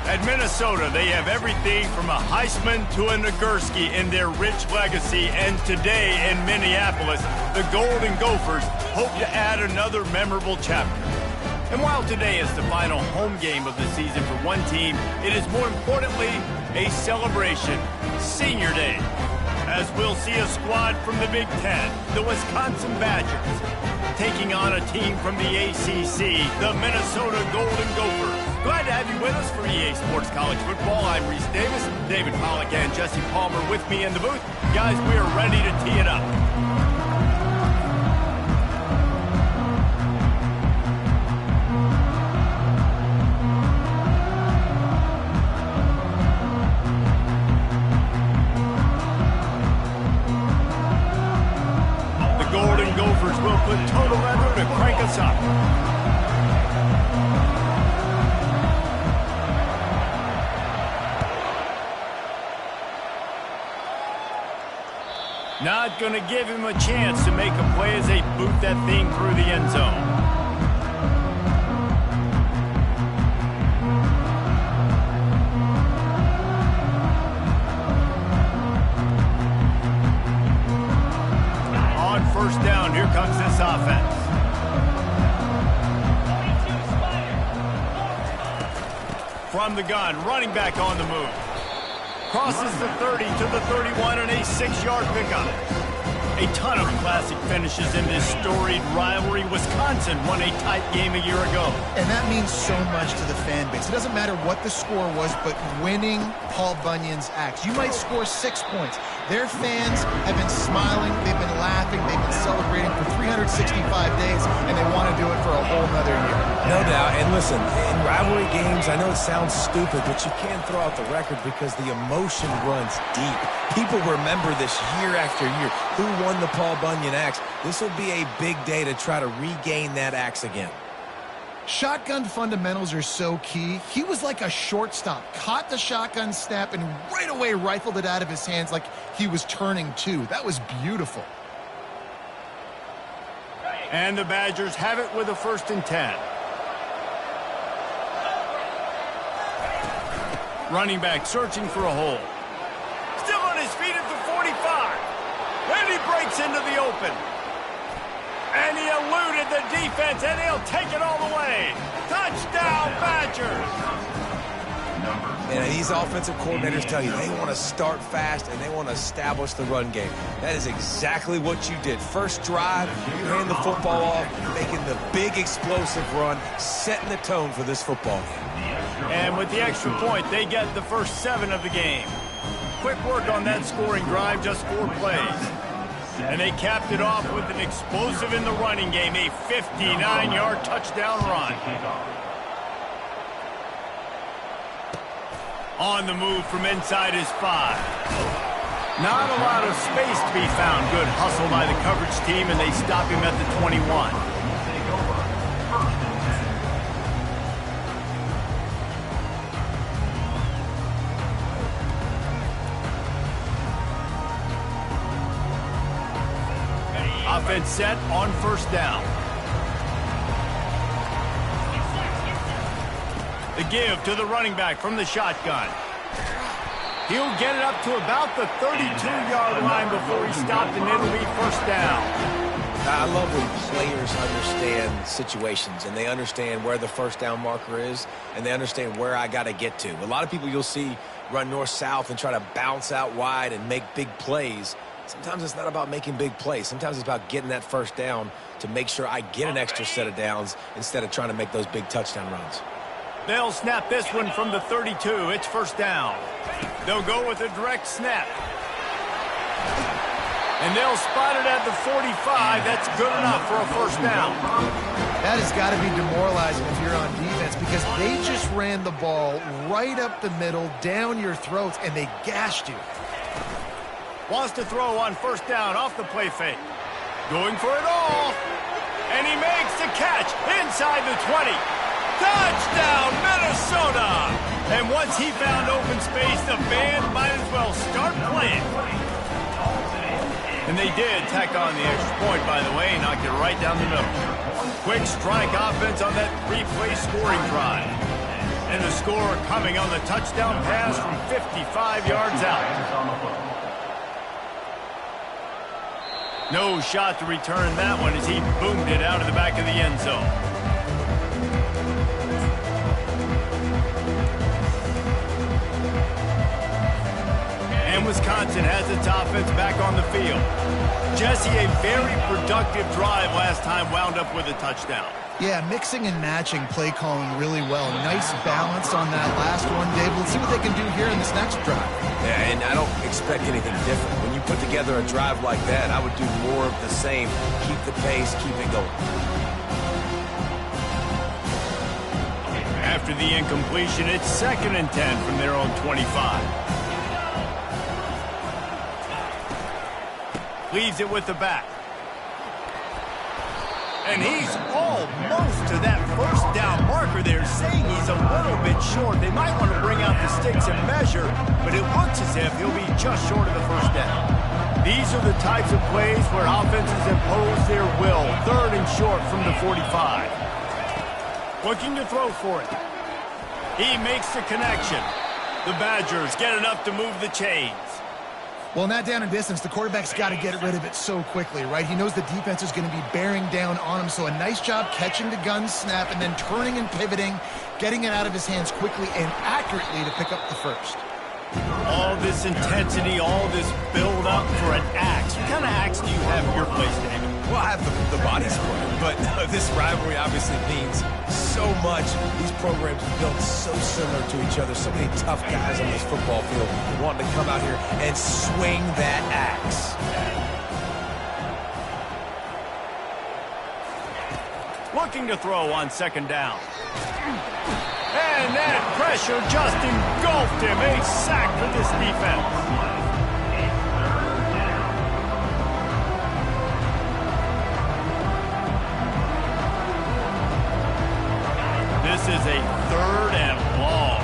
At Minnesota, they have everything from a Heisman to a Nagurski in their rich legacy. And today in Minneapolis, the Golden Gophers hope to add another memorable chapter. And while today is the final home game of the season for one team, it is more importantly a celebration, Senior Day, as we'll see a squad from the Big Ten, the Wisconsin Badgers, taking on a team from the ACC, the Minnesota Golden Gophers. Glad to have you with us for EA Sports College Football. I'm Reese Davis, David Pollack and Jesse Palmer with me in the booth. Guys, we are ready to tee it up. The Golden Gophers will put total leather to crank us up. Not going to give him a chance to make a play as they boot that thing through the end zone. On first down, here comes this offense. From the gun, running back on the move. Crosses the 30 to the 31 and a 6-yard pickup. A ton of classic finishes in this storied rivalry. Wisconsin won a tight game a year ago. And that means so much to the fan base. It doesn't matter what the score was, but winning Paul Bunyan's axe. You might score 6 points. Their fans have been smiling, they've been laughing, they've been celebrating for 365 days, and they want to do it for a whole nother year. No doubt. And listen, in rivalry games, I know it sounds stupid, but you can't throw out the record because the emotion runs deep. People remember this year after year. Who won the Paul Bunyan axe? This will be a big day to try to regain that axe again. Shotgun fundamentals are so key. He was like a shortstop, caught the shotgun snap and right away rifled it out of his hands like he was turning two. That was beautiful. And the Badgers have it with a 1st and 10. Running back searching for a hole. Still on his feet at the 45. And he breaks into the open. And he eluded the defense, and he'll take it all the way. Touchdown, Badgers! And these offensive coordinators tell you they want to start fast and they want to establish the run game. That is exactly what you did. First drive, you hand the football off, making the big explosive run, setting the tone for this football game. And with the extra point, they get the first 7 of the game. Quick work on that scoring drive, just 4 plays. And they capped it off with an explosive in the running game, a 59-yard touchdown run. On the move from inside his 5. Not a lot of space to be found. Good hustle by the coverage team, and they stop him at the 21. Offense set on first down. The give to the running back from the shotgun. He'll get it up to about the 32-yard line before he stopped, and it'll be first down. I love when players understand situations and they understand where the first down marker is and they understand where I got to get to. A lot of people you'll see run north-south and try to bounce out wide and make big plays. Sometimes it's not about making big plays. Sometimes it's about getting that first down to make sure I get an extra set of downs instead of trying to make those big touchdown runs. They'll snap this one from the 32. It's first down. They'll go with a direct snap. And they'll spot it at the 45. That's good enough for a first down. That has got to be demoralizing if you're on defense because they just ran the ball right up the middle, down your throats, and they gashed you. Wants to throw on first down off the play fake. Going for it all. And he makes the catch inside the 20. Touchdown, Minnesota! And once he found open space, the band might as well start playing. And they did tack on the extra point, by the way, knocked it right down the middle. Quick strike offense on that 3-play scoring drive. And the score coming on the touchdown pass from 55 yards out. No shot to return that one as he boomed it out of the back of the end zone. And Wisconsin has its offense back on the field. Jesse, a very productive drive last time wound up with a touchdown. Yeah, mixing and matching play calling really well. Nice balance on that last one, Dave. Let's see what they can do here in this next drive. Yeah, and I don't expect anything different. When you put together a drive like that, I would do more of the same. Keep the pace, keep it going. After the incompletion, it's 2nd and 10 from their own 25. Leaves it with the back. And he's almost to that first down marker there, saying he's a little bit short. They might want to bring out the sticks and measure, but it looks as if he'll be just short of the first down. These are the types of plays where offenses impose their will. 3rd and short from the 45. Looking to throw for it. He makes the connection. The Badgers get enough to move the chains. Well, in that down and distance, the quarterback's got to get rid of it so quickly, right? He knows the defense is going to be bearing down on him, so a nice job catching the gun snap and then turning and pivoting, getting it out of his hands quickly and accurately to pick up the first. All this intensity, all this build-up for an axe. What kind of axe do you have at your place, David? Well, I have the body squad, but this rivalry obviously means so much. These programs are built so similar to each other. So many tough guys on this football field wanting to come out here and swing that axe. Looking to throw on 2nd down. And that pressure just engulfed him. A sack for this defense. This is a 3rd and long.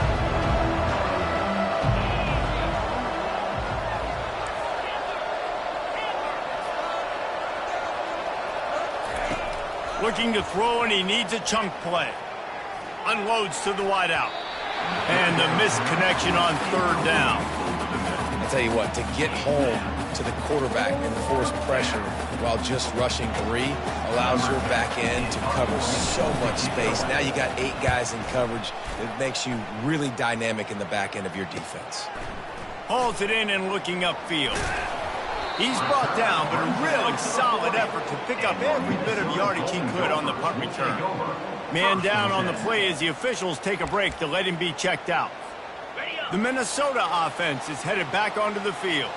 Looking to throw, and he needs a chunk play. Unloads to the wideout. And the missed connection on 3rd down. I'll tell you what, to get home to the quarterback and force pressure while just rushing 3 allows your back end to cover so much space. Now you got 8 guys in coverage. It makes you really dynamic in the back end of your defense. Hauls it in and looking upfield. He's brought down, but a really solid effort to pick up every bit of yardage he could on the punt return. Man down on the play as the officials take a break to let him be checked out. The Minnesota offense is headed back onto the field.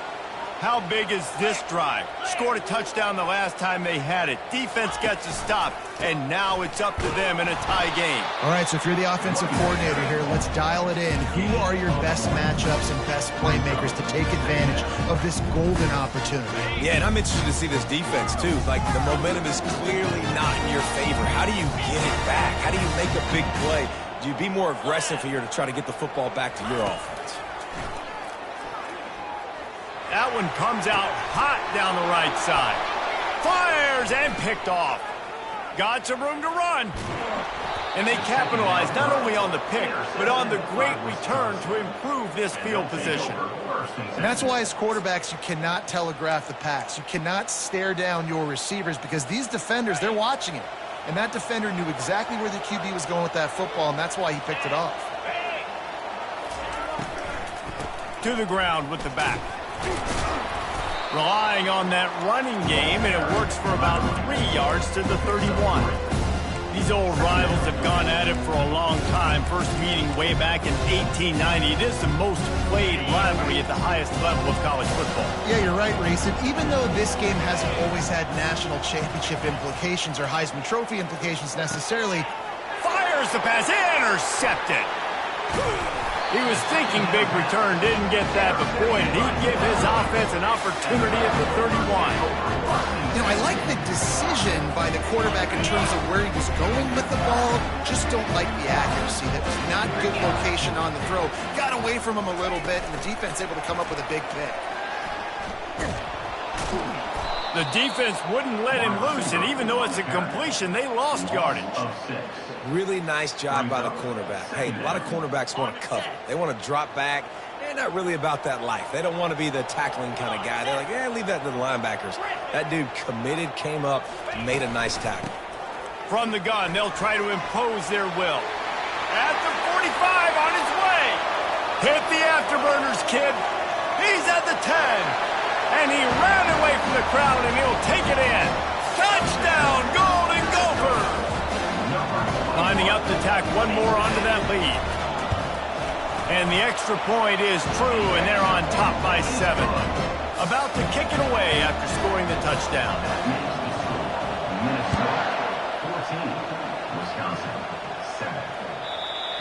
How big is this drive? Scored a touchdown the last time they had it. Defense gets a stop, and now it's up to them in a tie game. All right, so if you're the offensive coordinator here, let's dial it in. Who are your best matchups and best playmakers to take advantage of this golden opportunity? Yeah, and I'm interested to see this defense, too. Like, the momentum is clearly not in your favor. How do you get it back? How do you make a big play? Do you be more aggressive here to try to get the football back to your offense? That one comes out hot down the right side. Fires and picked off. Got some room to run. And they capitalize not only on the pick, but on the great return to improve this field position. And that's why as quarterbacks, you cannot telegraph the pass. You cannot stare down your receivers because these defenders, they're watching it. And that defender knew exactly where the QB was going with that football, and that's why he picked it off. To the ground with the back. Relying on that running game, and it works for about 3 yards to the 31. These old rivals have gone at it for a long time. First meeting way back in 1890. It is the most played rivalry at the highest level of college football. Yeah, you're right, Reese. And even though this game hasn't always had national championship implications or Heisman Trophy implications necessarily, fires the pass, intercepted. He was thinking big return, didn't get that, but boy, did he give his offense an opportunity at the 31. You know, I like the decision by the quarterback in terms of where he was going with the ball. Just don't like the accuracy. That was not good location on the throw. Got away from him a little bit, and the defense able to come up with a big pick. The defense wouldn't let him loose, and even though it's a completion, they lost yardage. Really nice job by the cornerback. Hey, a lot of cornerbacks want to cover. They want to drop back. They're not really about that life. They don't want to be the tackling kind of guy. They're like, leave that to the linebackers. That dude committed, came up, and made a nice tackle. From the gun, they'll try to impose their will. At the 45, on his way. Hit the afterburners, kid. He's at the 10. And he ran away from the crowd, and he'll take it in. Touchdown, Golden Gopher! Lining up to tack one more onto that lead. And the extra point is true, and they're on top by 7. About to kick it away after scoring the touchdown.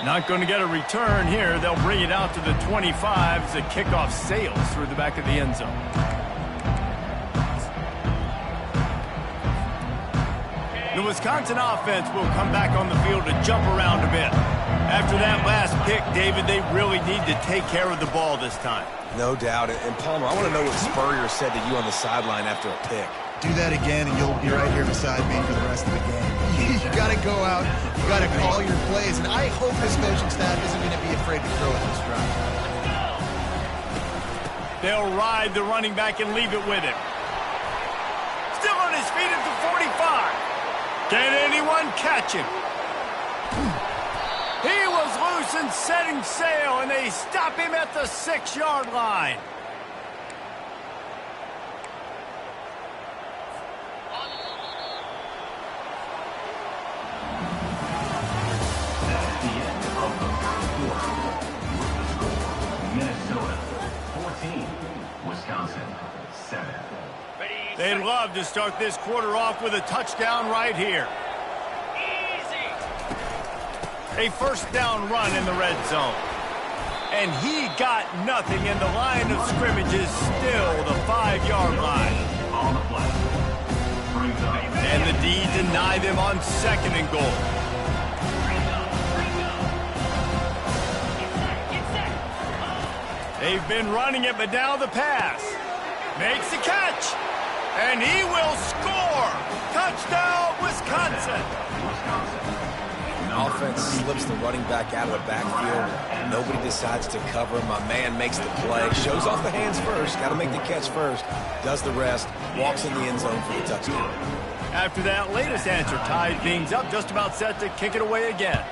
Not going to get a return here. They'll bring it out to the 25 as the kickoff sails through the back of the end zone. The Wisconsin offense will come back on the field to jump around a bit. After that last pick, David, they really need to take care of the ball this time. No doubt. And Palmer, I want to know what Spurrier said to you on the sideline after a pick. Do that again, and you'll be right here beside me for the rest of the game. You got to go out. You got to call your plays, and I hope this coaching staff isn't going to be afraid to throw it this drive. They'll ride the running back and leave it with him. Still on his feet at the 45. Can anyone catch him? He was loose and setting sail, and they stop him at the 6-yard line. They'd love to start this quarter off with a touchdown right here. Easy. A first down run in the red zone. And he got nothing, and the line of scrimmage is still the 5-yard line. And the D deny them on 2nd and goal. They've been running it, but now the pass. Makes the catch. And he will score! Touchdown, Wisconsin! An offense slips the running back out of the backfield. Nobody decides to cover him. My man makes the play. Shows off the hands first. Got to make the catch first. Does the rest. Walks in the end zone for the touchdown. After that latest answer, tied things up, just about set to kick it away again.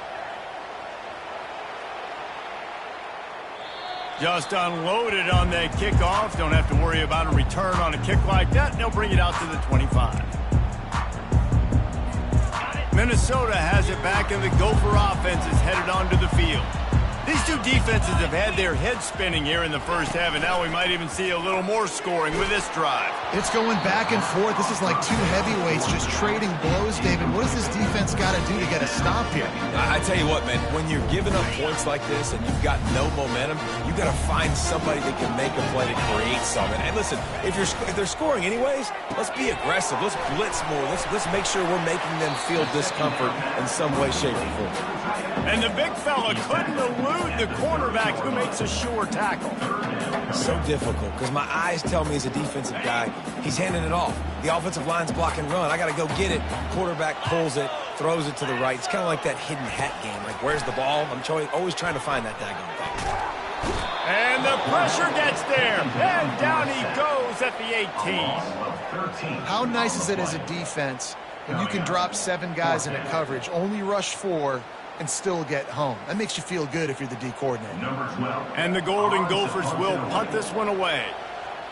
Just unloaded on that kickoff. Don't have to worry about a return on a kick like that. They'll bring it out to the 25. Minnesota has it back, and the Gopher offense is headed onto the field. These two defenses have had their heads spinning here in the first half, and now we might even see a little more scoring with this drive. It's going back and forth. This is like two heavyweights just trading blows, David. What does this defense got to do to get a stop here? I tell you what, man, when you're giving up points like this and you've got no momentum, you got to find somebody that can make a play to create something. And listen, if they're scoring anyways, let's be aggressive. Let's blitz more. Let's make sure we're making them feel discomfort in some way, shape, or form. And the big fella couldn't elude the cornerback who makes a sure tackle. So difficult because my eyes tell me as a defensive guy, he's handing it off. The offensive line's block and run. I got to go get it. Quarterback pulls it, throws it to the right. It's kind of like that hidden hat game. Like, where's the ball? I'm always trying to find that daggone thing. And the pressure gets there. And down he goes at the 18. How nice is it as a defense when you can drop 7 guys in a coverage, only rush 4, and still get home? That makes you feel good if you're the D coordinator. And the Golden Gophers will punt this one away.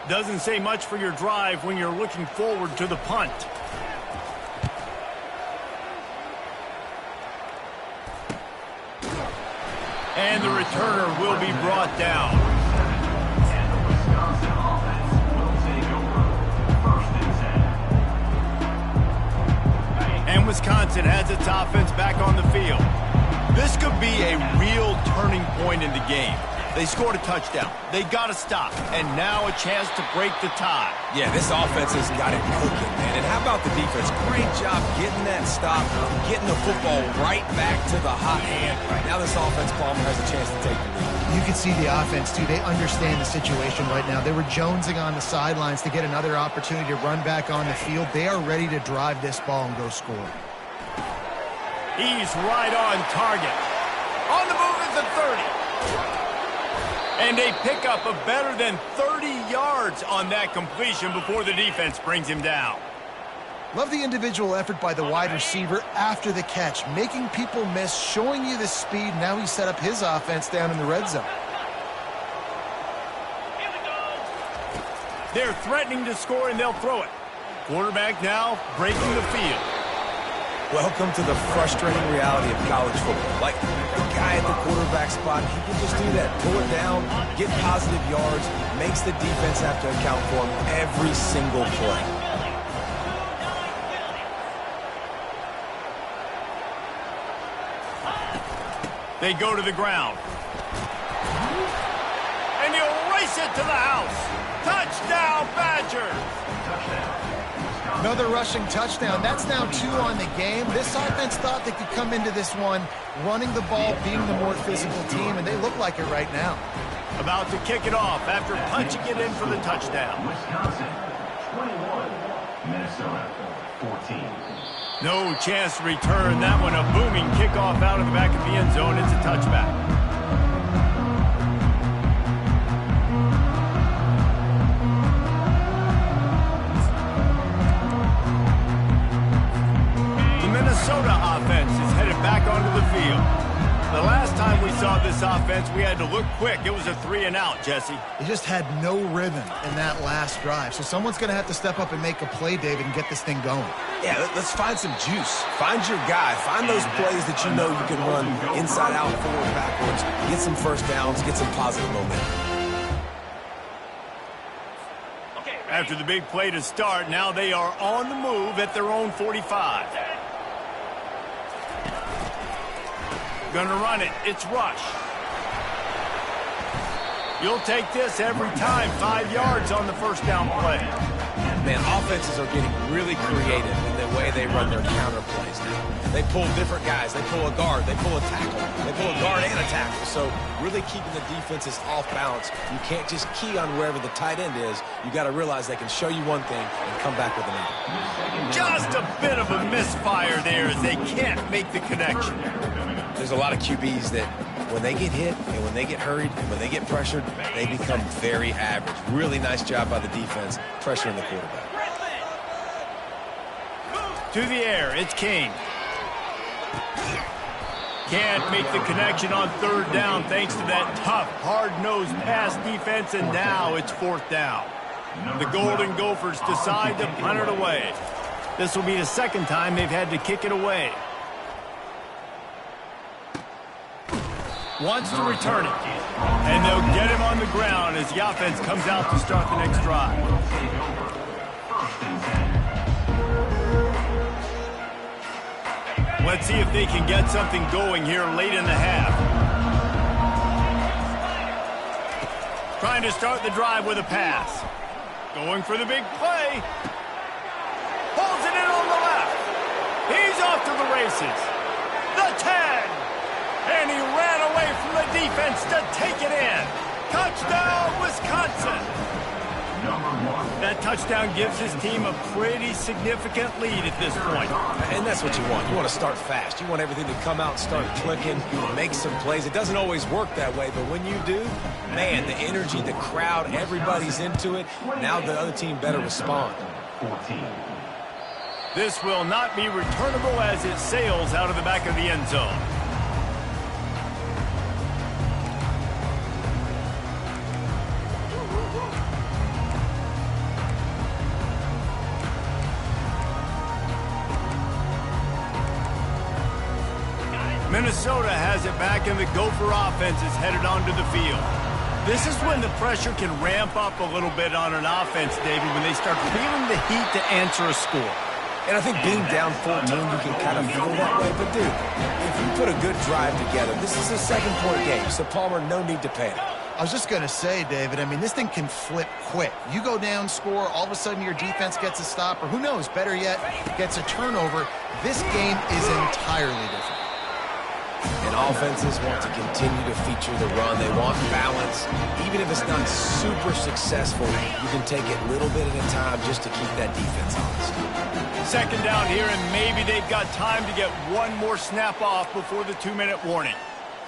Doesn't say much for your drive when you're looking forward to the punt. And the returner will be brought down. And Wisconsin has its offense back on the field. This could be a real turning point in the game. They scored a touchdown. They got to stop. And now a chance to break the tie. Yeah, this offense has got it cooking, man. And how about the defense? Great job getting that stop, getting the football right back to the hot hand. Now this offense, Palmer, has a chance to take the lead. You can see the offense, too. They understand the situation right now. They were jonesing on the sidelines to get another opportunity to run back on the field. They are ready to drive this ball and go score. He's right on target. On the move at the 30. And they pick up a better than 30 yards on that completion before the defense brings him down. Love the individual effort by the wide receiver after the catch, making people miss, showing you the speed. Now he set up his offense down in the red zone. They're threatening to score, and they'll throw it. Quarterback now breaking the field. Welcome to the frustrating reality of college football. Like, the guy at the quarterback spot, he can just do that. Pull it down, get positive yards, makes the defense have to account for him every single play. They go to the ground. And he'll race it to the house. Touchdown, Badgers! Another rushing touchdown. That's now 2 on the game. This offense thought they could come into this one running the ball, being the more physical team, and they look like it right now. About to kick it off after punching it in for the touchdown. Wisconsin, 21. Minnesota, 14. No chance to return that one. A booming kickoff out of the back of the end zone. It's a touchback. Minnesota offense is headed back onto the field. The last time we saw this offense, we had to look quick. It was a 3-and-out, Jesse. They just had no rhythm in that last drive. So someone's going to have to step up and make a play, David, and get this thing going. Yeah, let's find some juice. Find your guy. Find those plays that you know you can run inside out, forward, backwards. Get some first downs. Get some positive momentum. After the big play to start, now they are on the move at their own 45. Gonna run it. It's rush. You'll take this every time. 5 yards on the first down play. Man, offenses are getting really creative in the way they run their counter plays now. They pull different guys. They pull a guard. They pull a tackle. They pull a guard and a tackle. So really keeping the defenses off balance. You can't just key on wherever the tight end is. You got to realize they can show you one thing and come back with another. Just a bit of a misfire there as they can't make the connection. There's a lot of QBs that when they get hit and when they get hurried and when they get pressured, they become very average. Really nice job by the defense pressuring the quarterback. To the air, it's King. Can't make the connection on third down thanks to that tough, hard-nosed pass defense, and now it's fourth down. The Golden Gophers decide to punt it away. This will be the second time they've had to kick it away. Wants to return it. And they'll get him on the ground as the offense comes out to start the next drive. Let's see if they can get something going here late in the half. Trying to start the drive with a pass. Going for the big play. Pulls it in on the left. He's off to the races. The 10. And he ran away from the defense to take it in. Touchdown, Wisconsin. That touchdown gives his team a pretty significant lead at this point. And that's what you want. You want to start fast. You want everything to come out and start clicking, make some plays. It doesn't always work that way, but when you do, man, the energy, the crowd, everybody's into it. Now the other team better respond. 14. This will not be returnable as it sails out of the back of the end zone. Minnesota has it back, and the Gopher offense is headed onto the field. This is when the pressure can ramp up a little bit on an offense, David, when they start feeling the heat to answer a score. And I think being down 14, you can kind of feel that way. But, dude, if you put a good drive together, this is a 7-point game, so Palmer, no need to panic. I was just going to say, David, I mean, this thing can flip quick. You go down, score, all of a sudden your defense gets a stop, or who knows, better yet, gets a turnover. This game is entirely different. And offenses want to continue to feature the run. They want balance. Even if it's not super successful, you can take it little bit at a time just to keep that defense honest. Second down here, and maybe they've got time to get one more snap off before the 2-minute warning.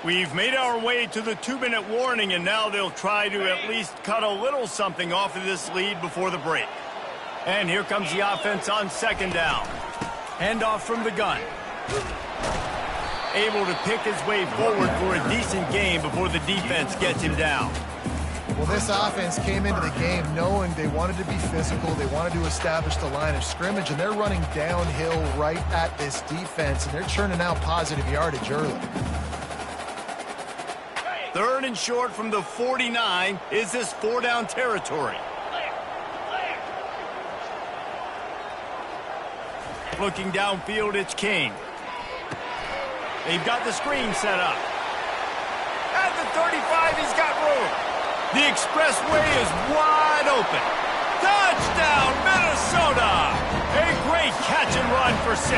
We've made our way to the 2-minute warning, and now they'll try to at least cut a little something off of this lead before the break. And here comes the offense on second down. Handoff from the gun. Able to pick his way forward for a decent game before the defense gets him down. Well, this offense came into the game knowing they wanted to be physical, they wanted to establish the line of scrimmage, and they're running downhill right at this defense, and they're churning out positive yardage early. Third and short from the 49. Is this 4-down territory? Looking downfield, it's King. They've got the screen set up. At the 35, he's got room. The expressway is wide open. Touchdown, Minnesota! A great catch and run for 6.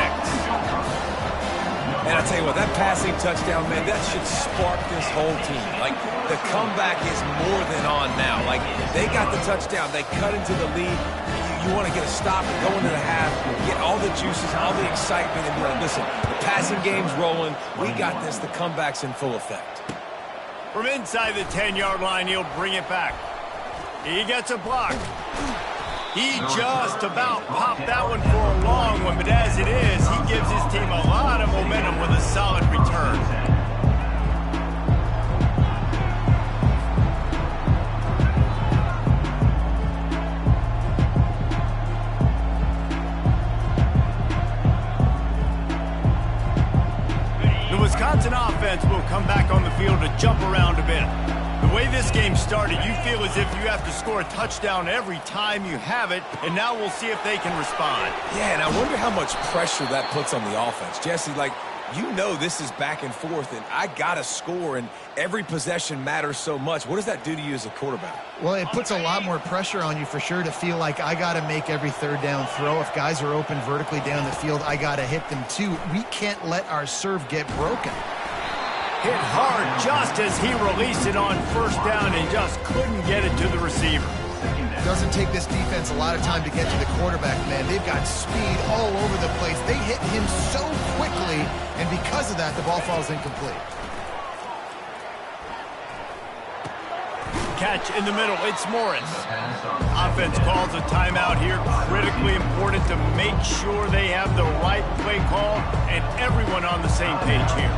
Man, I tell you what, that passing touchdown, man, that should spark this whole team. Like, the comeback is more than on now. Like, they got the touchdown. They cut into the lead. You want to get a stop and go into the half, get all the juices, all the excitement, and be like, listen, the passing game's rolling. We got this. The comeback's in full effect. From inside the 10-yard line, he'll bring it back. He gets a block. He just about popped that one for a long one, but as it is, he gives his team a lot of momentum with a solid return. The Wisconsin offense will come back on the field to jump around a bit. The way this game started, you feel as if you have to score a touchdown every time you have it, and now we'll see if they can respond. Yeah, and I wonder how much pressure that puts on the offense. Jesse, like, you know this is back and forth, and I got to score, and every possession matters so much. What does that do to you as a quarterback? Well, it puts a lot more pressure on you for sure to feel like I got to make every third down throw. If guys are open vertically down the field, I got to hit them too. We can't let our serve get broken. Hit hard just as he released it on first down and just couldn't get it to the receiver. It doesn't take this defense a lot of time to get to the quarterback, man. They've got speed all over the place. They hit him so quickly, and because of that, the ball falls incomplete. Catch in the middle, it's Morris. Offense calls a timeout here. Critically important to make sure they have the right play call and everyone on the same page here.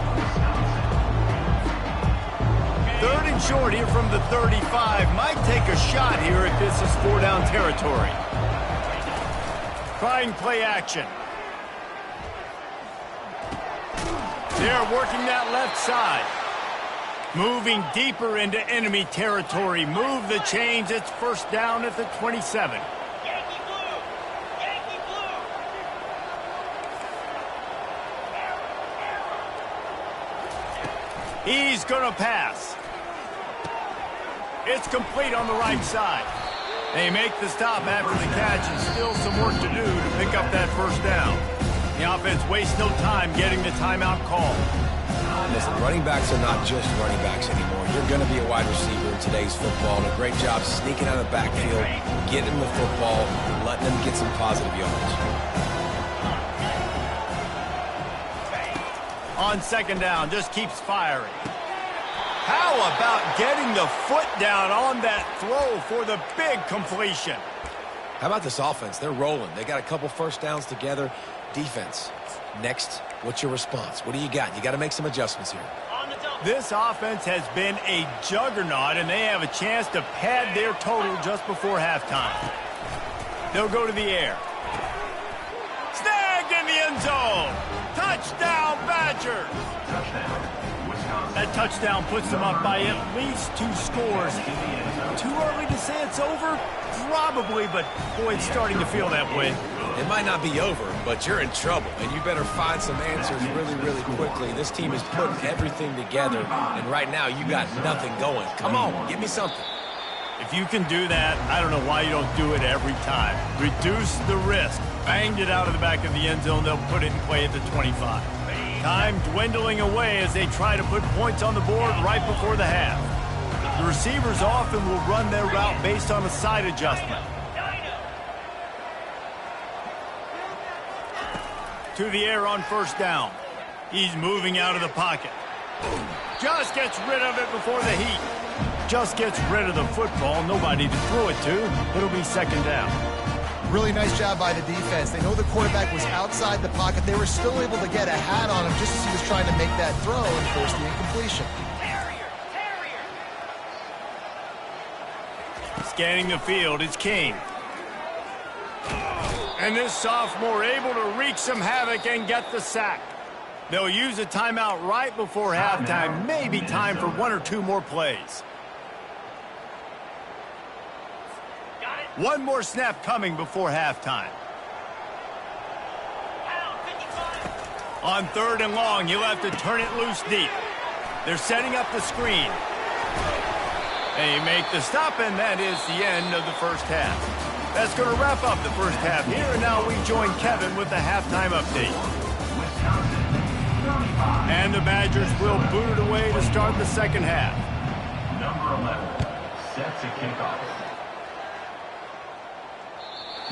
Third and short here from the 35. Might take a shot here if this is 4-down territory. Trying play action. They're working that left side. Moving deeper into enemy territory. Move the chains. It's first down at the 27. He's going to pass. It's complete on the right side. They make the stop after the catch, and still some work to do to pick up that first down. The offense wastes no time getting the timeout call. Listen, running backs are not just running backs anymore. You're going to be a wide receiver in today's football, and a great job sneaking out of the backfield, getting the football, letting them get some positive yards. On second down, just keeps firing. How about getting the foot down on that throw for the big completion? How about this offense? They're rolling. They got a couple first downs together. Defense. Next, what's your response? What do you got? You got to make some adjustments here. This offense has been a juggernaut, and they have a chance to pad their total just before halftime. They'll go to the air. Snagged in the end zone. Touchdown, Badgers. Touchdown, Wisconsin. That touchdown puts them up by at least 2 scores. Too early to say it's over? Probably, but boy, it's starting to feel that way. It might not be over, but you're in trouble, and you better find some answers really, really quickly. This team is putting everything together, and right now you got nothing going. Come on, give me something. If you can do that, I don't know why you don't do it every time. Reduce the risk. Banged it out of the back of the end zone. They'll put it in play at the 25. Time dwindling away as they try to put points on the board right before the half. The receivers often will run their route based on a side adjustment. To the air on first down. He's moving out of the pocket. Just gets rid of it before the heat. Just gets rid of the football. Nobody to throw it to. It'll be second down. Really nice job by the defense. They know the quarterback was outside the pocket. They were still able to get a hat on him just as he was trying to make that throw and force the incompletion. Scanning the field, it's King. And this sophomore able to wreak some havoc and get the sack. They'll use a timeout right before halftime. Maybe time for 1 or 2 more plays. One more snap coming before halftime. On 3rd and long, you'll have to turn it loose deep. They're setting up the screen. They make the stop, and that is the end of the first half. That's going to wrap up the first half here, and now we join Kevin with the halftime update. And the Badgers will boot it away to start the second half. Number 11, set to kick off.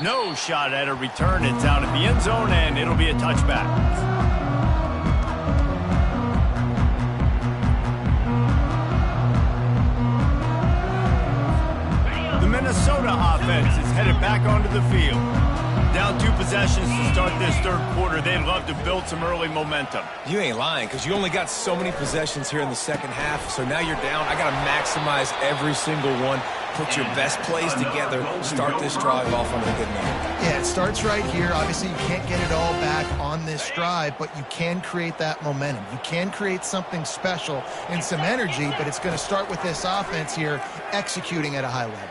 No shot at a return. It's out of the end zone, and it'll be a touchback. The Minnesota offense is headed back onto the field. Down 2 possessions to start this 3rd quarter. They'd love to build some early momentum. You ain't lying, because you only got so many possessions here in the second half, so now you're down. I got to maximize every single one. Put your best plays together. Start this drive off on a good note. Yeah, it starts right here. Obviously, you can't get it all back on this drive, but you can create that momentum. You can create something special and some energy, but it's going to start with this offense here executing at a high level.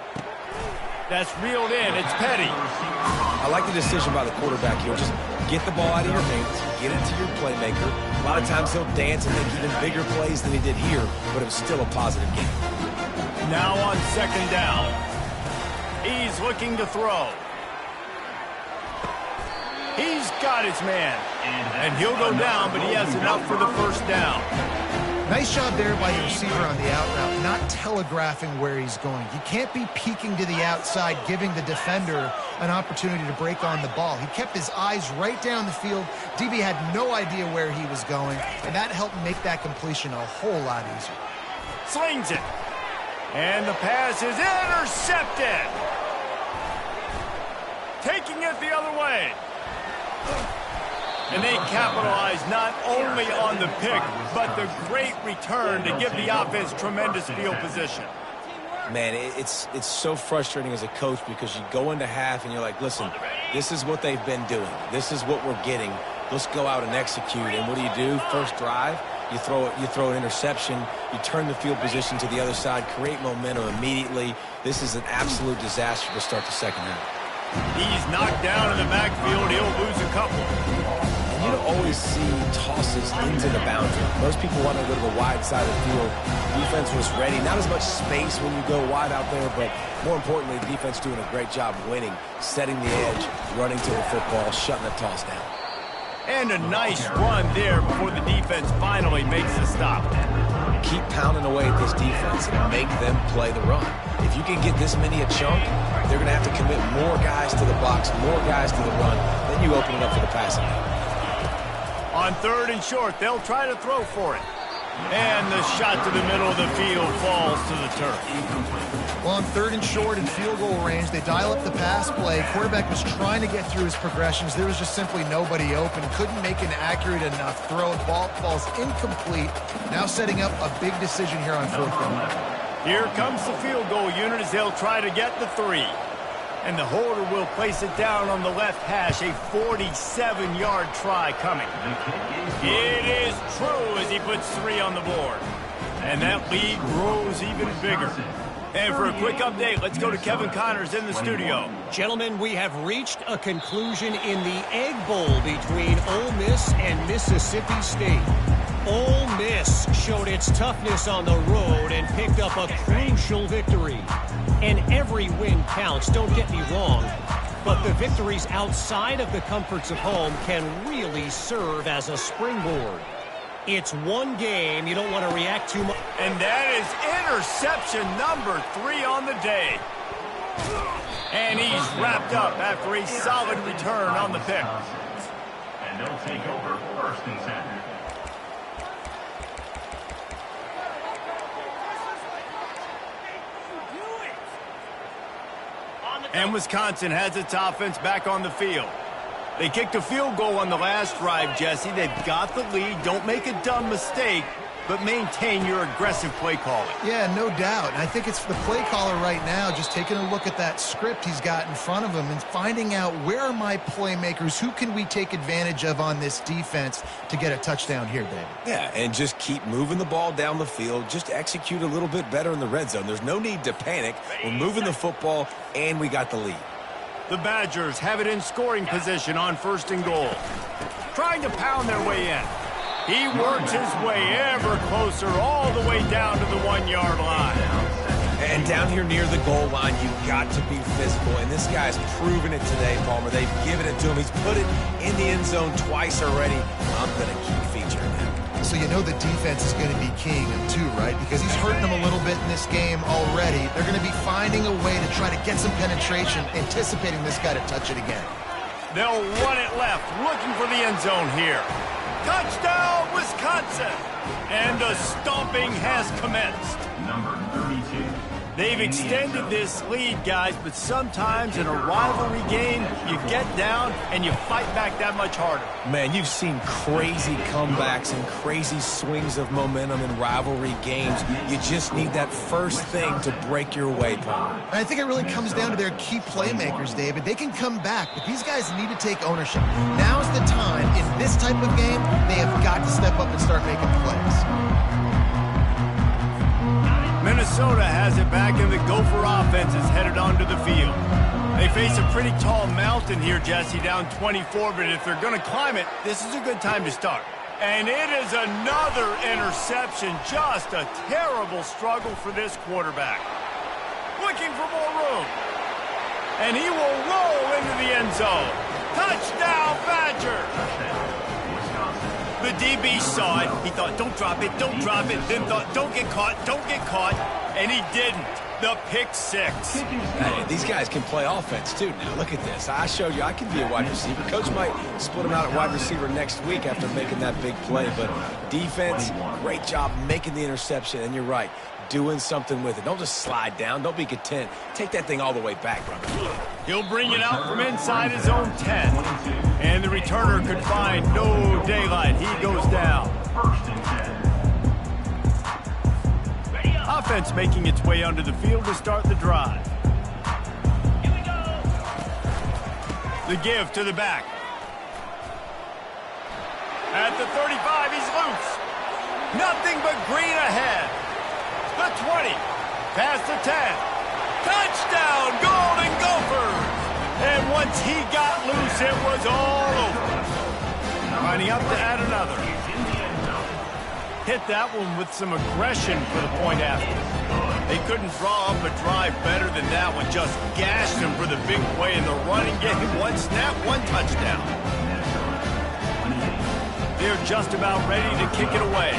That's reeled in. It's Petty. I like the decision by the quarterback here. Just get the ball out of your hands, get it to your playmaker. A lot of times he'll dance and make even bigger plays than he did here, but it was still a positive game. Now on 2nd down. He's looking to throw. He's got his man. And he'll go down, but he has enough for the first down. Nice job there by the receiver on the out route, not telegraphing where he's going. You can't be peeking to the outside, giving the defender an opportunity to break on the ball. He kept his eyes right down the field. DB had no idea where he was going, and that helped make that completion a whole lot easier. Slings it. And the pass is intercepted. Taking it the other way. And they capitalize not only on the pick, but the great return to give the offense tremendous field position. Man, it's so frustrating as a coach because you go into half and you're like, listen, this is what they've been doing. This is what we're getting. Let's go out and execute. And what do? First drive, you throw an interception, you turn the field position to the other side, create momentum immediately. This is an absolute disaster to start the second half. He's knocked down in the backfield. He'll lose a couple. And you don't always see tosses into the boundary. Most people want to go to the wide side of the field. Defense was ready. Not as much space when you go wide out there, but more importantly, the defense doing a great job winning, setting the edge, running to the football, shutting the toss down. And a nice run there before the defense finally makes the stop. Keep pounding away at this defense and make them play the run. If you can get this many a chunk, they're going to have to commit more guys to the box, more guys to the run. Then you open it up for the passing game. On 3rd and short, they'll try to throw for it. And the shot to the middle of the field falls to the turf. Well, on 3rd and short and field goal range, they dial up the pass play. Quarterback was trying to get through his progressions. There was just simply nobody open. Couldn't make an accurate enough throw. Ball falls incomplete. Now setting up a big decision here on 4th down. Here comes the field goal unit as they'll try to get the 3. And the holder will place it down on the left hash. A 47-yard try coming. It is true as he puts 3 on the board. And that lead grows even bigger. And for a quick update, let's go to Kevin Connors in the studio. Gentlemen, we have reached a conclusion in the Egg Bowl between Ole Miss and Mississippi State. Ole Miss showed its toughness on the road and picked up a crucial victory. And every win counts, don't get me wrong. But the victories outside of the comforts of home can really serve as a springboard. It's one game. You don't want to react too much. And that is interception number 3 on the day. And he's wrapped up after a solid return on the pick. And they'll take over 1st and 10. And Wisconsin has its offense back on the field. They kicked a field goal on the last drive, Jesse. They've got the lead. Don't make a dumb mistake, but maintain your aggressive play calling. Yeah, no doubt. And I think it's the play caller right now just taking a look at that script he's got in front of him and finding out where are my playmakers, who can we take advantage of on this defense to get a touchdown here, David. Yeah, and just keep moving the ball down the field. Just execute a little bit better in the red zone. There's no need to panic. We're moving the football, and we got the lead. The Badgers have it in scoring position on 1st and goal. Trying to pound their way in. He works his way ever closer all the way down to the 1-yard line. And down here near the goal line, you've got to be physical. And this guy's proven it today, Palmer. They've given it to him. He's put it in the end zone twice already. I'm going to keep featuring him. So you know the defense is going to be keying him too, right? Because he's hurting them a little bit in this game already. They're going to be finding a way to try to get some penetration, anticipating this guy to touch it again. They'll run it left, looking for the end zone here. Touchdown, Wisconsin! And the stomping has commenced. Number 32. They've extended this lead, guys, but sometimes in a rivalry game, you get down and you fight back that much harder. Man, you've seen crazy comebacks and crazy swings of momentum in rivalry games. You just need that first thing to break your way, Palmer. And I think it really comes down to their key playmakers, David. They can come back, but these guys need to take ownership. Now's the time. In this type of game, they have got to step up and start making plays. Minnesota has it back, and the Gopher offense is headed onto the field. They face a pretty tall mountain here, Jesse, down 24, but if they're going to climb it, this is a good time to start. And it is another interception. Just a terrible struggle for this quarterback. Looking for more room. And he will roll into the end zone. Touchdown, Badger! The DB saw it. He thought, don't drop it, don't drop it. Then thought, don't get caught. And he didn't. The pick 6. Hey, these guys can play offense, too. Now, look at this. I showed you I can be a wide receiver. Coach might split him out at wide receiver next week after making that big play. But defense, great job making the interception. And you're right, doing something with it. Don't just slide down. Don't be content. Take that thing all the way back, brother. He'll bring it out from inside his own 10. And the returner could find no daylight. He goes down. 1st and 10. Offense making its way onto the field to start the drive. Here we go. The give to the back. At the 35, he's loose. Nothing but green ahead. The 20. Past the 10. Touchdown, Golden Gophers! And once he got loose, it was all over. Lining up to add another. Hit that one with some aggression for the point after. They couldn't draw up a drive better than that one. Just gashed him for the big play in the running game. One snap, one touchdown. They're just about ready to kick it away.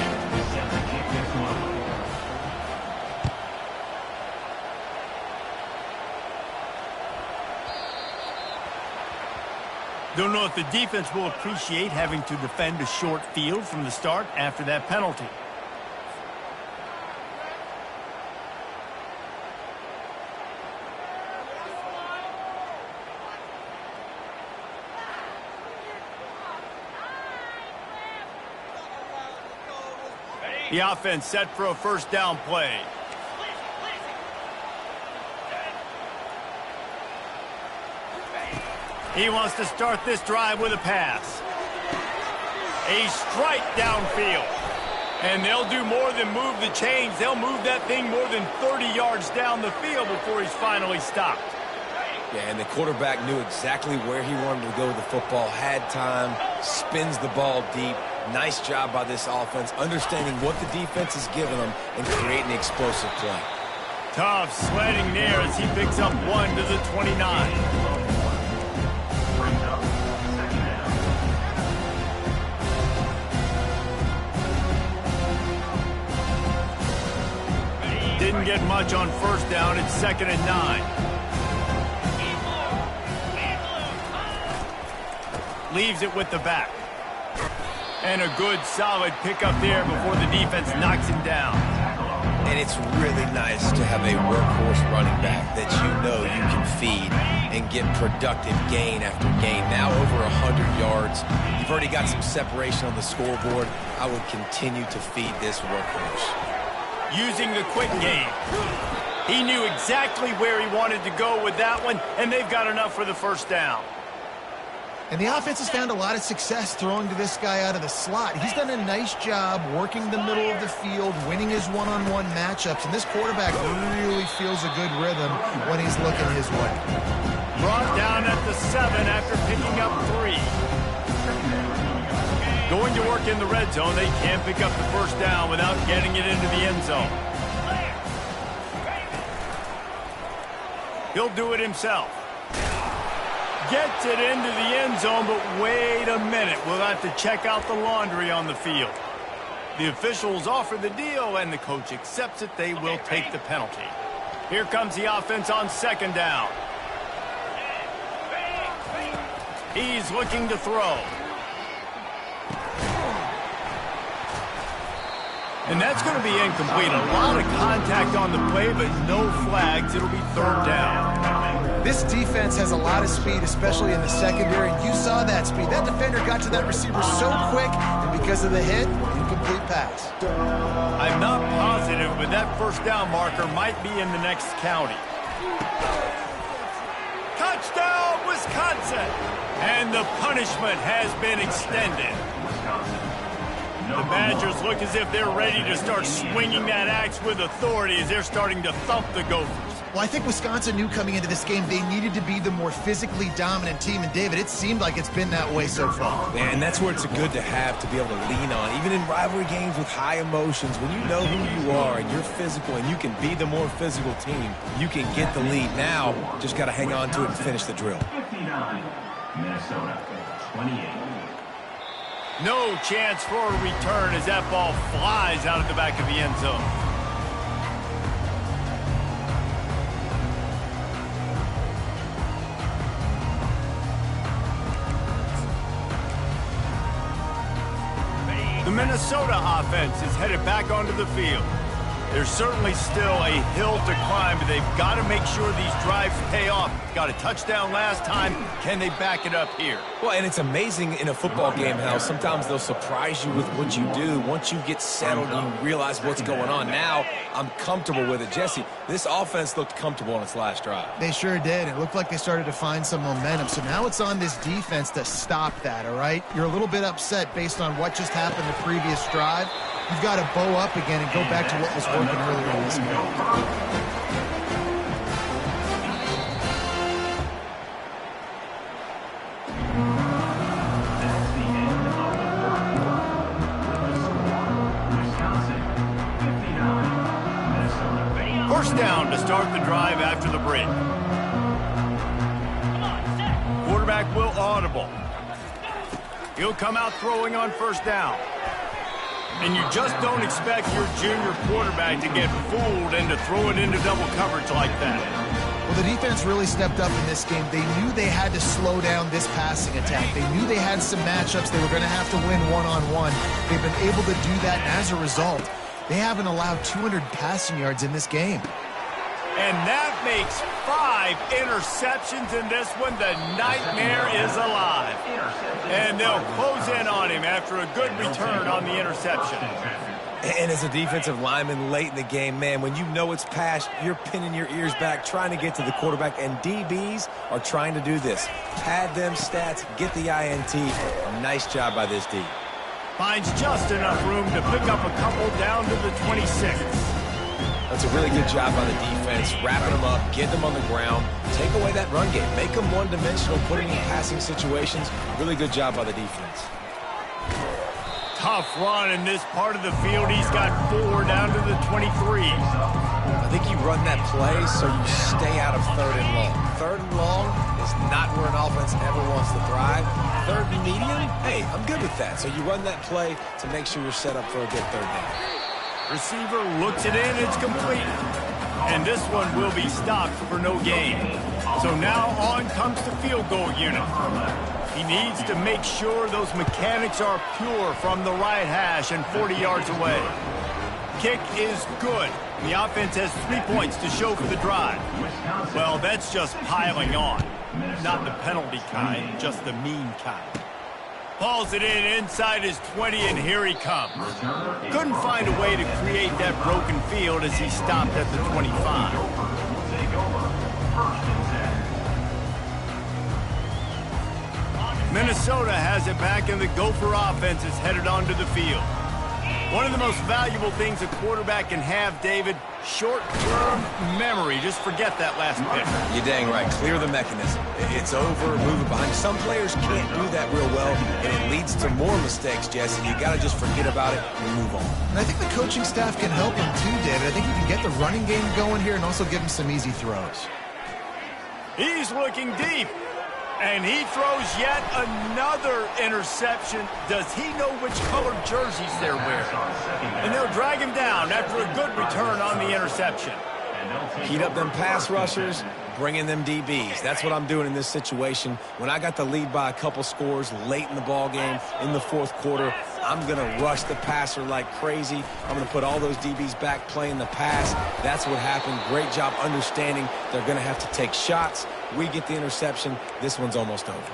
Don't know if the defense will appreciate having to defend a short field from the start after that penalty. The offense set for a first down play. He wants to start this drive with a pass. A strike downfield. And they'll do more than move the chains. They'll move that thing more than 30 yards down the field before he's finally stopped. Yeah, and the quarterback knew exactly where he wanted to go with the football, had time, spins the ball deep. Nice job by this offense, understanding what the defense is giving them and creating explosive play. Tough sledding there as he picks up 1 to the 29. Didn't get much on first down. It's 2nd and 9. Leaves it with the back. And a good, solid pickup there before the defense knocks him down. And it's really nice to have a workhorse running back that you know you can feed and get productive gain after gain. Now over 100 yards. You've already got some separation on the scoreboard. I would continue to feed this workhorse. Using the quick game. He knew exactly where he wanted to go with that one, and they've got enough for the first down. And the offense has found a lot of success throwing to this guy out of the slot. He's done a nice job working the middle of the field, winning his one-on-one matchups, and this quarterback really feels a good rhythm when he's looking his way. Brought down at the 7 after picking up 3. Going to work in the red zone, they can't pick up the first down without getting it into the end zone. He'll do it himself. Gets it into the end zone, but wait a minute. We'll have to check out the laundry on the field. The officials offer the deal, and the coach accepts it. They will take the penalty. Here comes the offense on 2nd down. He's looking to throw. And that's going to be incomplete. A lot of contact on the play, but no flags. It'll be 3rd down. This defense has a lot of speed, especially in the secondary, and you saw that speed. That defender got to that receiver so quick, and because of the hit, incomplete pass. I'm not positive, but that first down marker might be in the next county. Touchdown, Wisconsin! And the punishment has been extended. The Badgers look as if they're ready to start swinging that axe with authority as they're starting to thump the Gophers. Well, I think Wisconsin knew coming into this game they needed to be the more physically dominant team. And, David, it seemed like it's been that way so far. Yeah, and that's where it's good to have to be able to lean on. Even in rivalry games with high emotions, when you know who you are and you're physical and you can be the more physical team, you can get the lead. Now, just got to hang on to it and finish the drill. 59, Minnesota, 28. No chance for a return as that ball flies out of the back of the end zone. The Minnesota offense is headed back onto the field. There's certainly still a hill to climb, but they've got to make sure these drives pay off. Got a touchdown last time. Can they back it up here? Well, and it's amazing in a football game how sometimes they'll surprise you with what you do. Once you get settled, you realize what's going on. Now, I'm comfortable with it. Jesse, this offense looked comfortable on its last drive. They sure did. It looked like they started to find some momentum. So now it's on this defense to stop that, all right? You're a little bit upset based on what just happened the previous drive. You've got to bow up again and go back to what was working earlier in this game. First down to start the drive after the break. Quarterback will audible. He'll come out throwing on first down. And you just don't expect your junior quarterback to get fooled and to throw it into double coverage like that. Well, the defense really stepped up in this game. They knew they had to slow down this passing attack. They knew they had some matchups they were going to have to win one-on-one. They've been able to do that, and as a result, they haven't allowed 200 passing yards in this game. And that makes 5 interceptions in this one. The nightmare is alive. And they'll close in on him after a good return on the interception. And as a defensive lineman late in the game, man, when you know it's pass, you're pinning your ears back, trying to get to the quarterback, and DBs are trying to do this. Pad them stats, get the INT. Nice job by this D. Finds just enough room to pick up a couple down to the 26. That's a really good job by the defense, wrapping them up, getting them on the ground, take away that run game, make them one-dimensional, put them in passing situations. Really good job by the defense. Tough run in this part of the field. He's got 4 down to the 23. I think you run that play so you stay out of 3rd and long. 3rd and long is not where an offense ever wants to thrive. 3rd and medium, hey, I'm good with that. So you run that play to make sure you're set up for a good 3rd down. Receiver looks it in, it's complete. And this one will be stopped for no gain. So now on comes the field goal unit. He needs to make sure those mechanics are pure from the right hash and 40 yards away. Kick is good. The offense has 3 points to show for the drive. Well, that's just piling on. Not the penalty kind, just the mean kind. Hauls it in inside his 20, and here he comes. Couldn't find a way to create that broken field as he stopped at the 25. Minnesota has it back, and the Gopher offense is headed onto the field. One of the most valuable things a quarterback can have, David, short-term memory. Just forget that last pitch. You're dang right. Clear the mechanism. It's over, move it behind. Some players can't do that real well, and it leads to more mistakes, Jesse. You got to just forget about it and move on. And I think the coaching staff can help him too, David. I think he can get the running game going here and also give him some easy throws. He's looking deep. And he throws yet another interception. Does he know which colored jerseys they're wearing? And they'll drag him down after a good return on the interception. Heat up them pass rushers, bring in them DBs. That's what I'm doing in this situation. When I got the lead by a couple scores late in the ball game, in the 4th quarter, I'm going to rush the passer like crazy. I'm going to put all those DBs back playing the pass. That's what happened. Great job understanding they're going to have to take shots. We get the interception. This one's almost over.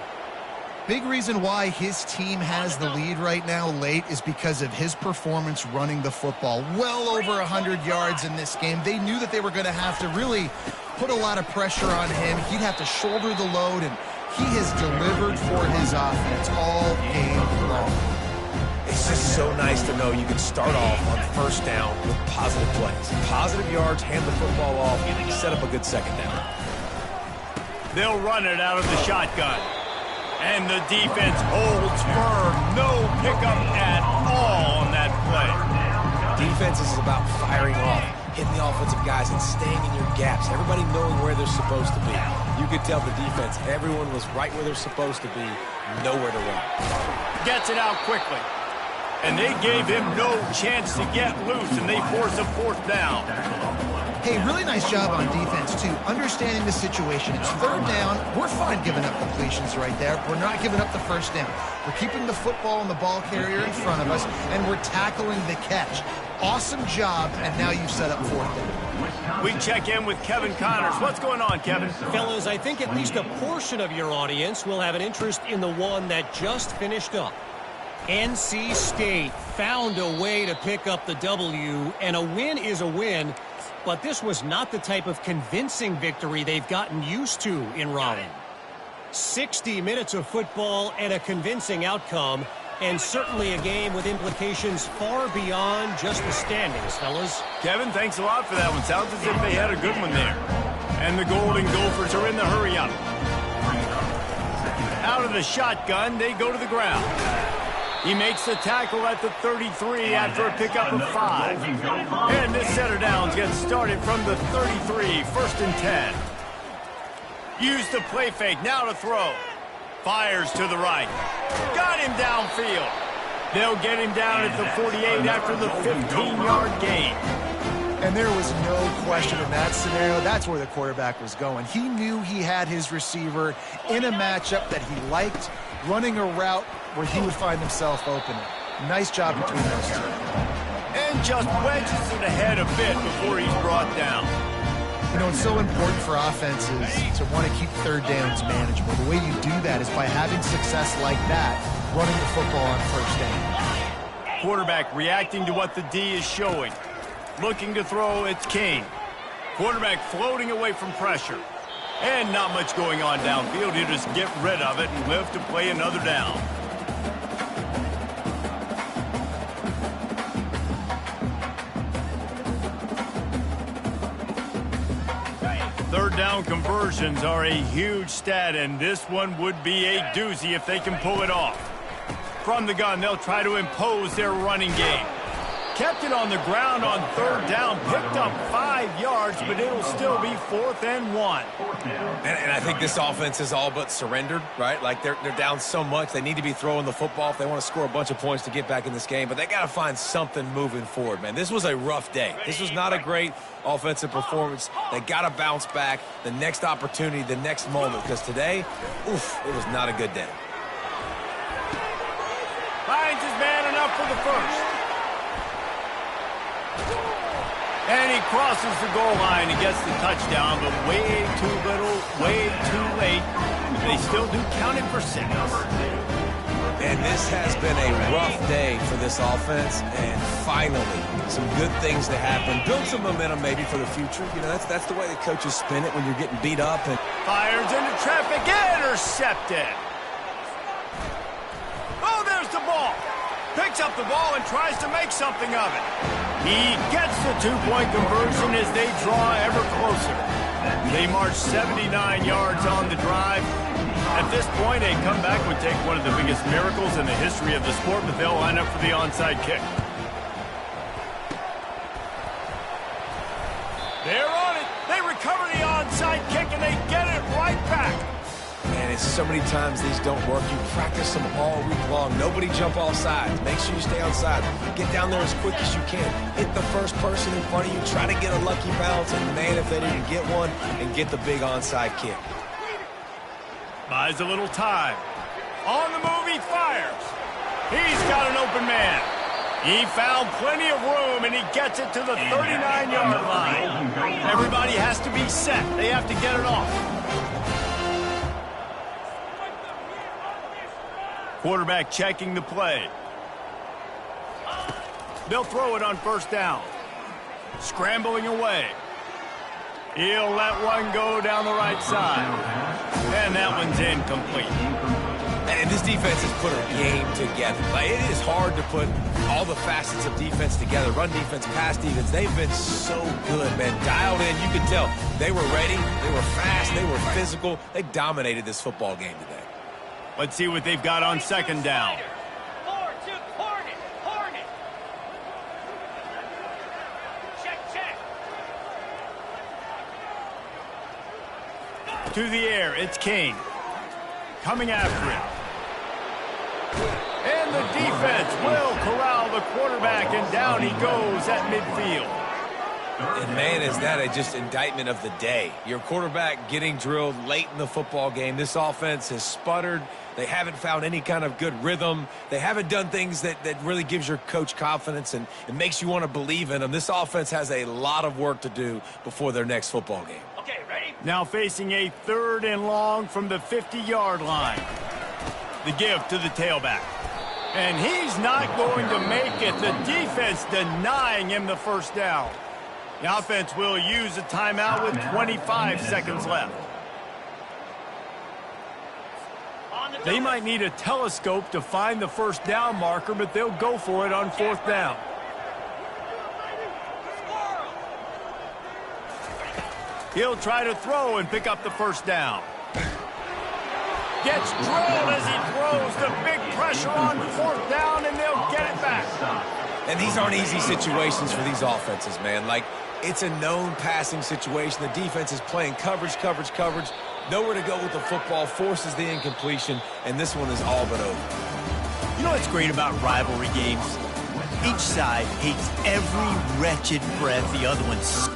Big reason why his team has the lead right now late is because of his performance running the football. Well over 100 yards in this game. They knew that they were going to have to really put a lot of pressure on him. He'd have to shoulder the load, and he has delivered for his offense all game long. It's just so nice to know you can start off on 1st down with positive plays. Positive yards, hand the football off, set up a good 2nd down. They'll run it out of the shotgun. And the defense holds firm. No pickup at all on that play. Defense is about firing off, hitting the offensive guys and staying in your gaps. Everybody knowing where they're supposed to be. You could tell the defense, everyone was right where they're supposed to be, nowhere to run. Gets it out quickly. And they gave him no chance to get loose, and they force a 4th down. Hey, really nice job on defense, too. Understanding the situation. It's 3rd down. We're fine giving up completions right there. We're not giving up the 1st down. We're keeping the football and the ball carrier in front of us, and we're tackling the catch. Awesome job, and now you've set up 4th down. We check in with Kevin Connors. What's going on, Kevin? Fellas, I think at least a portion of your audience will have an interest in the one that just finished up. NC State found a way to pick up the W, and a win is a win. But this was not the type of convincing victory they've gotten used to in Raleigh. 60 minutes of football and a convincing outcome, and certainly a game with implications far beyond just the standings, fellas. Kevin, thanks a lot for that one. Sounds as if they had a good one there. And the Golden Gophers are in the hurry-up. Out of the shotgun, they go to the ground. He makes the tackle at the 33 after a pickup of 5. And this set of downs gets started from the 33, 1st and 10. Use the play fake, now to throw. Fires to the right. Got him downfield. They'll get him down at the 48 after the 15-yard gain. And there was no question in that scenario. That's where the quarterback was going. He knew he had his receiver in a matchup that he liked, running a route where he would find himself open. Nice job between those two. And just wedges it ahead a bit before he's brought down. You know, it's so important for offenses to want to keep 3rd downs manageable. The way you do that is by having success like that, running the football on 1st down. quarterback reacting to what the D is showing. Looking to throw, it's King. Quarterback floating away from pressure. And not much going on downfield. He'll just get rid of it and live to play another down. Third down conversions are a huge stat, and this one would be a doozy if they can pull it off. From the gun, they'll try to impose their running game. Kept it on the ground on third down, picked up 5 yards, but it'll still be 4th and 1. And I think this offense is all but surrendered, right? Like they're down so much. They need to be throwing the football if they want to score a bunch of points to get back in this game. But they got to find something moving forward, man. This was a rough day. This was not a great offensive performance. They got to bounce back the next opportunity, the next moment. Because today, oof, it was not a good day. Finds his man enough for the first. And he crosses the goal line and gets the touchdown, but way too little, way too late. They still do count it for 6. And this has been a rough day for this offense, and finally, some good things to happen. Build some momentum maybe for the future. You know, that's the way the coaches spin it when you're getting beat up. And fires into traffic, intercepted. Oh, there's the ball. Picks up the ball and tries to make something of it. He gets the 2-point conversion as they draw ever closer. They march 79 yards on the drive. At this point, a comeback would take one of the biggest miracles in the history of the sport, but they'll line up for the onside kick. They're on it. They recover the onside kick, and they get it right back. Man, it's so many times these don't work. You practice them all week long. Nobody jump all sides. Make sure you stay on side. Get down there as quick as you can. Hit the first person in front of you. Try to get a lucky bounce. And, man, if they didn't get one, and get the big onside kick. Buys a little time. On the move, he fires. He's got an open man. He found plenty of room, and he gets it to the 39-yard line. Everybody has to be set. They have to get it off. Quarterback checking the play. They'll throw it on first down. Scrambling away. He'll let one go down the right side. And that one's incomplete. And this defense has put a game together. Like, it is hard to put all the facets of defense together. Run defense, pass defense. They've been so good, man. Dialed in. You could tell they were ready. They were fast. They were physical. They dominated this football game today. Let's see what they've got on second down. To the air, it's King. Coming after him. And the defense will corral the quarterback, and down he goes at midfield. And, man, is that just indictment of the day. Your quarterback getting drilled late in the football game. This offense has sputtered. They haven't found any kind of good rhythm. They haven't done things that really gives your coach confidence and it makes you want to believe in them. This offense has a lot of work to do before their next football game. Okay, ready? Now facing a 3rd and long from the 50-yard line. The give to the tailback. And he's not going to make it. The defense denying him the first down. The offense will use a timeout with 25 seconds left. They might need a telescope to find the first down marker, but they'll go for it on 4th down. He'll try to throw and pick up the first down. Gets drilled as he throws. The big pressure on 4th down, and they'll get it back. And these aren't easy situations for these offenses, man. Like, it's a known passing situation. The defense is playing coverage. Nowhere to go with the football, forces the incompletion, and this one is all but over. You know what's great about rivalry games? Each side hates every wretched breath the other one's.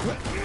Whoa!